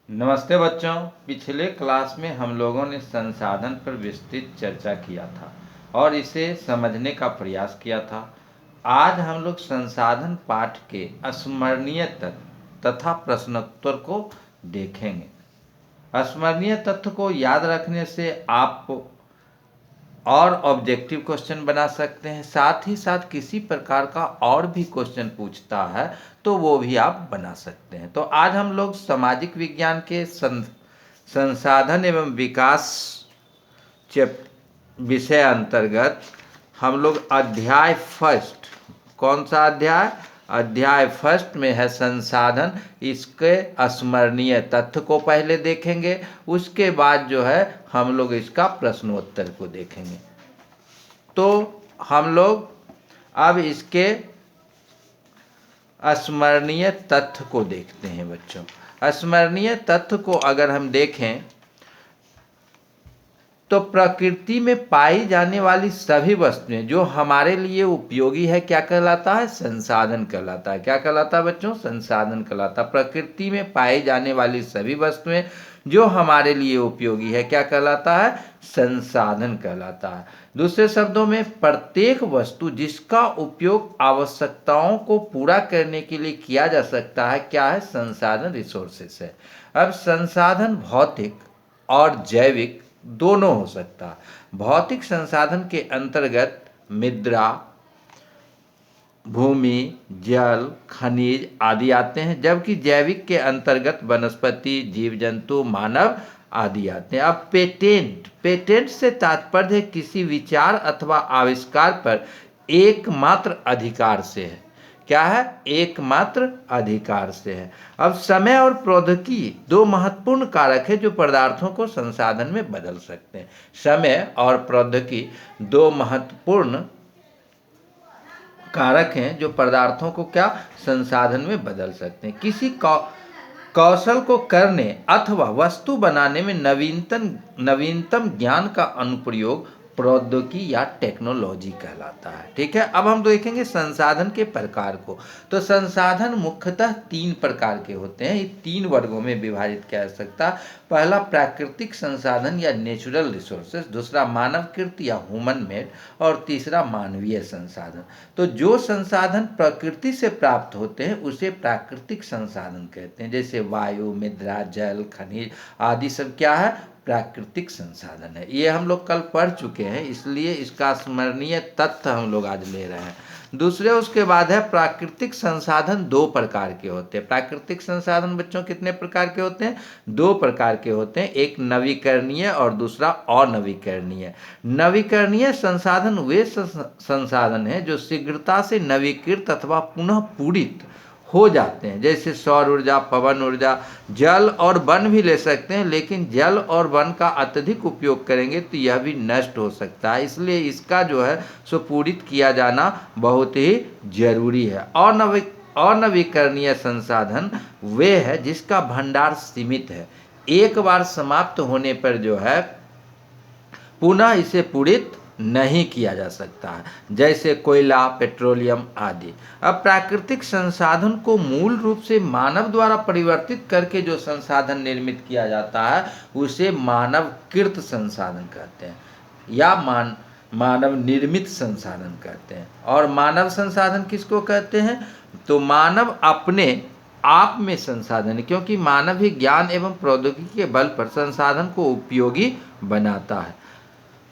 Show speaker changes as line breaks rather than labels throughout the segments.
नमस्ते बच्चों। पिछले क्लास में हम लोगों ने संसाधन पर विस्तृत चर्चा किया था और इसे समझने का प्रयास किया था। आज हम लोग संसाधन पाठ के स्मरणीय तत्व तथा प्रश्नोत्तर को देखेंगे। स्मरणीय तथ्य को याद रखने से आप और ऑब्जेक्टिव क्वेश्चन बना सकते हैं, साथ ही साथ किसी प्रकार का और भी क्वेश्चन पूछता है तो वो भी आप बना सकते हैं। तो आज हम लोग सामाजिक विज्ञान के संसाधन एवं विकास विषय अंतर्गत हम लोग अध्याय फर्स्ट, कौन सा अध्याय? अध्याय फर्स्ट में है संसाधन। इसके स्मरणीय तथ्य को पहले देखेंगे, उसके बाद जो है हम लोग इसका प्रश्नोत्तर को देखेंगे। तो हम लोग अब इसके स्मरणीय तथ्य को देखते हैं बच्चों। स्मरणीय तथ्य को अगर हम देखें तो प्रकृति में पाई जाने वाली सभी वस्तुएं जो हमारे लिए उपयोगी है क्या कहलाता है? संसाधन कहलाता है। क्या कहलाता है बच्चों? संसाधन कहलाता है। प्रकृति में पाई जाने वाली सभी वस्तुएं जो हमारे लिए उपयोगी है क्या कहलाता है? संसाधन कहलाता है। दूसरे शब्दों में प्रत्येक वस्तु जिसका उपयोग आवश्यकताओं को पूरा करने के लिए किया जा सकता है क्या है? संसाधन, रिसोर्सेस है। अब संसाधन भौतिक और जैविक दोनों हो सकता है। भौतिक संसाधन के अंतर्गत मृदा, भूमि, जल, खनिज आदि आते हैं, जबकि जैविक के अंतर्गत वनस्पति, जीव जंतु, मानव आदि आते हैं। अब पेटेंट से तात्पर्य किसी विचार अथवा आविष्कार पर एकमात्र अधिकार से है। क्या है? एकमात्र अधिकार से है। अब समय और प्रौद्योगिकी दो महत्वपूर्ण कारक है जो पदार्थों को संसाधन में बदल सकते हैं। समय और प्रौद्योगिकी दो महत्वपूर्ण कारक हैं जो पदार्थों को क्या संसाधन में बदल सकते हैं। किसी कौशल को करने अथवा वस्तु बनाने में नवीनतम ज्ञान का अनुप्रयोग प्रौद्योगिकी या टेक्नोलॉजी कहलाता है। ठीक है, अब हम देखेंगे संसाधन के प्रकार को। तो संसाधन मुख्यतः तीन प्रकार के होते हैं, तीन वर्गों में विभाजित किया जा सकता है। पहला प्राकृतिक संसाधन या नेचुरल रिसोर्सेज, दूसरा मानवकृत या ह्यूमन मेड, और तीसरा मानवीय संसाधन। तो जो संसाधन प्रकृति से प्राप्त होते हैं उसे प्राकृतिक संसाधन कहते हैं, जैसे वायु, मृदा, जल, खनिज आदि सब क्या है? प्राकृतिक संसाधन है। ये हम लोग कल पढ़ चुके हैं, इसलिए इसका स्मरणीय तथ्य हम लोग आज ले रहे हैं। दूसरे उसके बाद है प्राकृतिक संसाधन दो प्रकार के होते हैं। प्राकृतिक संसाधन बच्चों कितने प्रकार के होते हैं? दो प्रकार के होते हैं, एक नवीकरणीय और दूसरा अनवीकरणीय। नवीकरणीय संसाधन वे संसाधन हैं जो शीघ्रता से नवीकृत अथवा पुनः पूरित हो जाते हैं, जैसे सौर ऊर्जा, पवन ऊर्जा। जल और वन भी ले सकते हैं, लेकिन जल और वन का अत्यधिक उपयोग करेंगे तो यह भी नष्ट हो सकता है, इसलिए इसका जो है सो पूरित किया जाना बहुत ही जरूरी है। अनवीकरणीय संसाधन वे है जिसका भंडार सीमित है, एक बार समाप्त होने पर जो है पुनः इसे पूरित नहीं किया जा सकता है, जैसे कोयला, पेट्रोलियम आदि। अब प्राकृतिक संसाधन को मूल रूप से मानव द्वारा परिवर्तित करके जो संसाधन निर्मित किया जाता है उसे मानवकृत संसाधन कहते हैं या मानव निर्मित संसाधन कहते हैं। और मानव संसाधन किसको कहते हैं? तो मानव अपने आप में संसाधन है, क्योंकि मानव ही ज्ञान एवं प्रौद्योगिकी के बल पर संसाधन को उपयोगी बनाता है।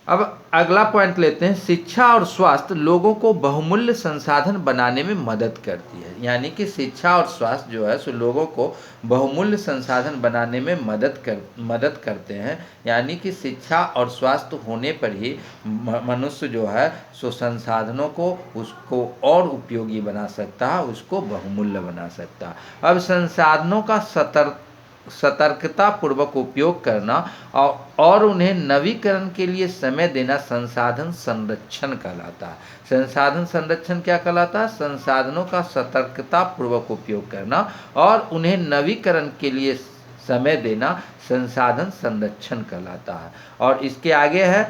अब अगला पॉइंट लेते हैं, शिक्षा और स्वास्थ्य लोगों को बहुमूल्य संसाधन बनाने में मदद करती है। यानी कि शिक्षा और स्वास्थ्य जो है सो लोगों को बहुमूल्य संसाधन बनाने में मदद करते हैं। यानी कि शिक्षा और स्वास्थ्य होने पर ही मनुष्य जो है सो संसाधनों को उसको और उपयोगी बना सकता है, उसको बहुमूल्य बना सकता है। अब संसाधनों का सतर्कता पूर्वक उपयोग करना और उन्हें नवीकरण के लिए समय देना संसाधन संरक्षण कहलाता है। संसाधन संरक्षण क्या कहलाता है? संसाधनों का सतर्कता पूर्वक उपयोग करना और उन्हें नवीकरण के लिए समय देना संसाधन संरक्षण कहलाता है। और इसके आगे है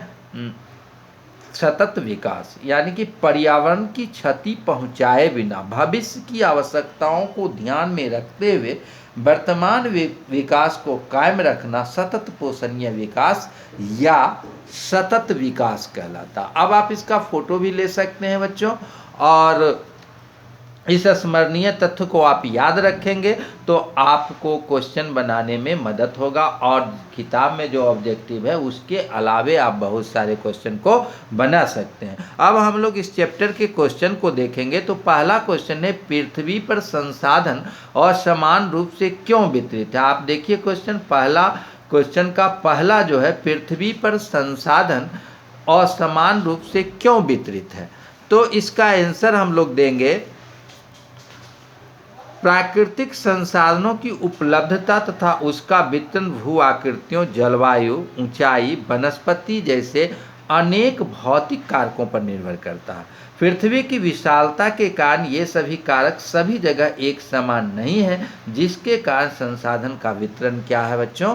सतत विकास यानी कि पर्यावरण की क्षति पहुंचाए बिना भविष्य की आवश्यकताओं को ध्यान में रखते हुए वर्तमान विकास को कायम रखना सतत पोषणीय विकास या सतत विकास कहलाता। अब आप इसका फोटो भी ले सकते हैं बच्चों, और इस स्मरणीय तथ्य को आप याद रखेंगे तो आपको क्वेश्चन बनाने में मदद होगा, और किताब में जो ऑब्जेक्टिव है उसके अलावे आप बहुत सारे क्वेश्चन को बना सकते हैं। अब हम लोग इस चैप्टर के क्वेश्चन को देखेंगे। तो पहला क्वेश्चन है, पृथ्वी पर संसाधन असमान रूप से क्यों वितरित है। आप देखिए क्वेश्चन का पहला जो है, पृथ्वी पर संसाधन असमान रूप से क्यों वितरित है। तो इसका आंसर हम लोग देंगे, प्राकृतिक संसाधनों की उपलब्धता तथा उसका वितरण भू आकृतियों, जलवायु, ऊंचाई, वनस्पति जैसे अनेक भौतिक कारकों पर निर्भर करता है। पृथ्वी की विशालता के कारण ये सभी कारक सभी जगह एक समान नहीं है, जिसके कारण संसाधन का वितरण क्या है बच्चों,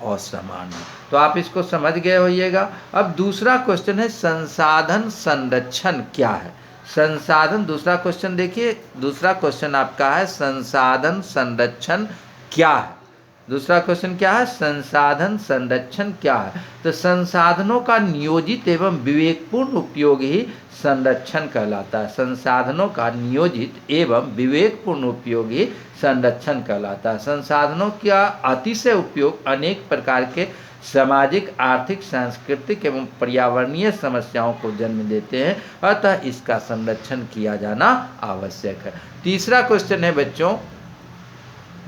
असमान है। तो आप इसको समझ गए होइएगा। अब दूसरा क्वेश्चन है, संसाधन संरक्षण क्या है। संसाधन, दूसरा क्वेश्चन देखिए, दूसरा क्वेश्चन आपका है संसाधन संरक्षण क्या है। दूसरा क्वेश्चन क्या है, संसाधन संरक्षण क्या है। तो संसाधनों का नियोजित एवं विवेकपूर्ण उपयोग ही संरक्षण कहलाता है। संसाधनों का नियोजित एवं विवेकपूर्ण उपयोग ही संरक्षण कहलाता है। संसाधनों का अतिशय उपयोग अनेक प्रकार के सामाजिक, आर्थिक, सांस्कृतिक एवं पर्यावरणीय समस्याओं को जन्म देते हैं, अतः इसका संरक्षण किया जाना आवश्यक है। तीसरा क्वेश्चन है बच्चों,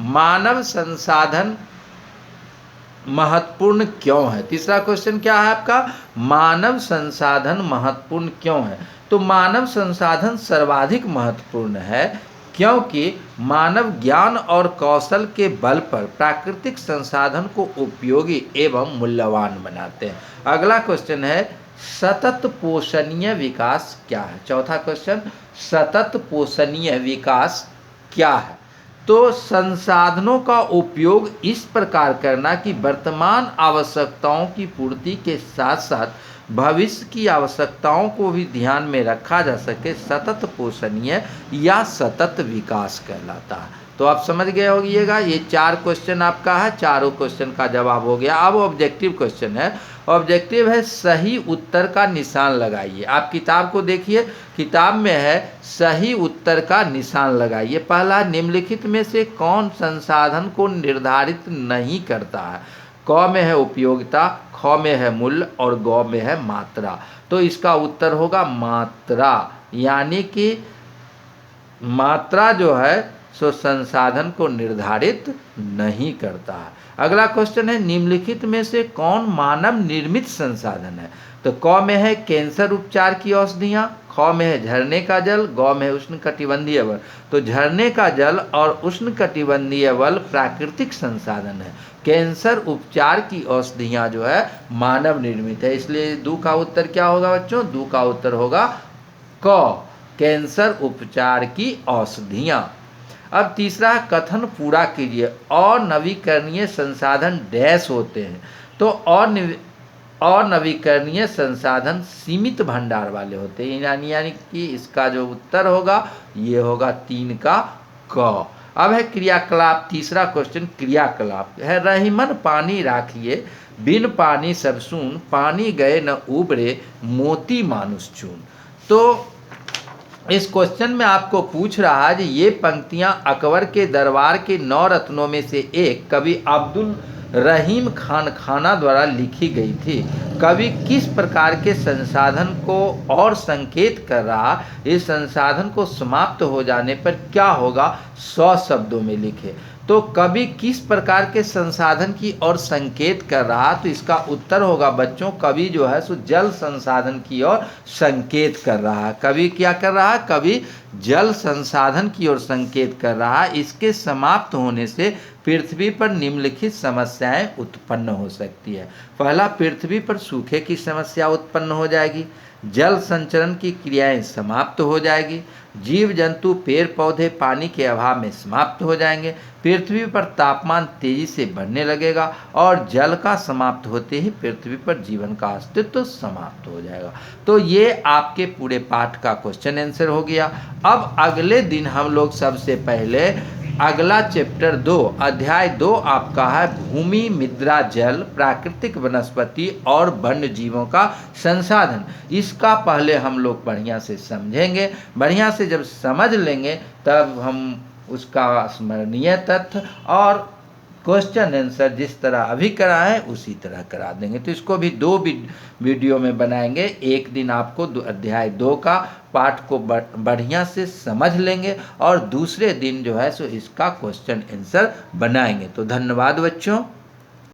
मानव संसाधन महत्वपूर्ण क्यों है। तीसरा क्वेश्चन क्या है आपका, मानव संसाधन महत्वपूर्ण क्यों है। तो मानव संसाधन सर्वाधिक महत्वपूर्ण है क्योंकि मानव ज्ञान और कौशल के बल पर प्राकृतिक संसाधन को उपयोगी एवं मूल्यवान बनाते हैं। अगला क्वेश्चन है, सतत पोषणीय विकास क्या है। चौथा क्वेश्चन, सतत पोषणीय विकास क्या है। तो संसाधनों का उपयोग इस प्रकार करना कि वर्तमान आवश्यकताओं की पूर्ति के साथ साथ भविष्य की आवश्यकताओं को भी ध्यान में रखा जा सके, सतत पोषणीय या सतत विकास कहलाता है। तो आप समझ गए होगिएगा। ये 4 क्वेश्चन आपका है, चारों क्वेश्चन का जवाब हो गया। अब ऑब्जेक्टिव क्वेश्चन है। ऑब्जेक्टिव है, सही उत्तर का निशान लगाइए। आप किताब को देखिए, किताब में है सही उत्तर का निशान लगाइए। पहला, निम्नलिखित में से कौन संसाधन को निर्धारित नहीं करता है। क में है उपयोगिता, ख में है मूल्य और ग में है मात्रा। तो इसका उत्तर होगा मात्रा, यानी कि मात्रा जो है सो संसाधन को निर्धारित नहीं करता है। अगला क्वेश्चन है, निम्नलिखित में से कौन मानव निर्मित संसाधन है। तो क में है कैंसर उपचार की औषधियाँ, ख में है झरने का जल, ग में है उष्णकटिबंधीय वल। तो झरने का जल और उष्णकटिबंधीय वल प्राकृतिक संसाधन है। कैंसर उपचार की औषधियाँ जो है मानव निर्मित है, इसलिए दू का उत्तर क्या होगा बच्चों, दू का उत्तर होगा क, कैंसर उपचार की औषधियाँ। अब तीसरा, कथन पूरा कीजिए। अनवीकरणीय संसाधन डैश होते हैं। तो अनवीकरणीय संसाधन सीमित भंडार वाले होते हैं, यानी कि इसका जो उत्तर होगा ये होगा 3 का क। अब है क्रियाकलाप। तीसरा क्वेश्चन क्रियाकलाप है, रहीमन पानी राखिए, बिन पानी सब सून, पानी गए न उबरे, मोती मानुष चून। तो इस क्वेश्चन में आपको पूछ रहा है, ये पंक्तियां अकबर के दरबार के 9 रत्नों में से एक कवि अब्दुल रहीम खान खाना द्वारा लिखी गई थी। कवि किस प्रकार के संसाधन को और संकेत कर रहा, इस संसाधन को समाप्त हो जाने पर क्या होगा, 100 शब्दों में लिखे। तो कवि किस प्रकार के संसाधन की ओर संकेत कर रहा, तो इसका उत्तर होगा बच्चों, कवि जो है सो जल संसाधन की ओर संकेत कर रहा है। कवि क्या कर रहा है, कवि जल संसाधन की ओर संकेत कर रहा है। इसके समाप्त होने से पृथ्वी पर निम्नलिखित समस्याएं उत्पन्न हो सकती है। पहला, पृथ्वी पर सूखे की समस्या उत्पन्न हो जाएगी। जल संचरण की क्रियाएं समाप्त हो जाएगी, जीव जंतु पेड़ पौधे पानी के अभाव में समाप्त हो जाएंगे, पृथ्वी पर तापमान तेजी से बढ़ने लगेगा और जल का समाप्त होते ही पृथ्वी पर जीवन का अस्तित्व समाप्त हो जाएगा। तो ये आपके पूरे पाठ का क्वेश्चन आंसर हो गया। अब अगले दिन हम लोग सबसे पहले अगला चैप्टर 2 अध्याय 2 आपका है भूमि मृदा जल प्राकृतिक वनस्पति और वन्य जीवों का संसाधन। इसका पहले हम लोग बढ़िया से समझेंगे, बढ़िया से जब समझ लेंगे तब हम उसका स्मरणीय तथ्य और क्वेश्चन आंसर जिस तरह अभी कराएं उसी तरह करा देंगे। तो इसको भी 2 वीडियो में बनाएंगे। एक दिन आपको अध्याय 2 का पाठ को बढ़िया से समझ लेंगे और दूसरे दिन जो है सो इसका क्वेश्चन आंसर बनाएंगे। तो धन्यवाद बच्चों।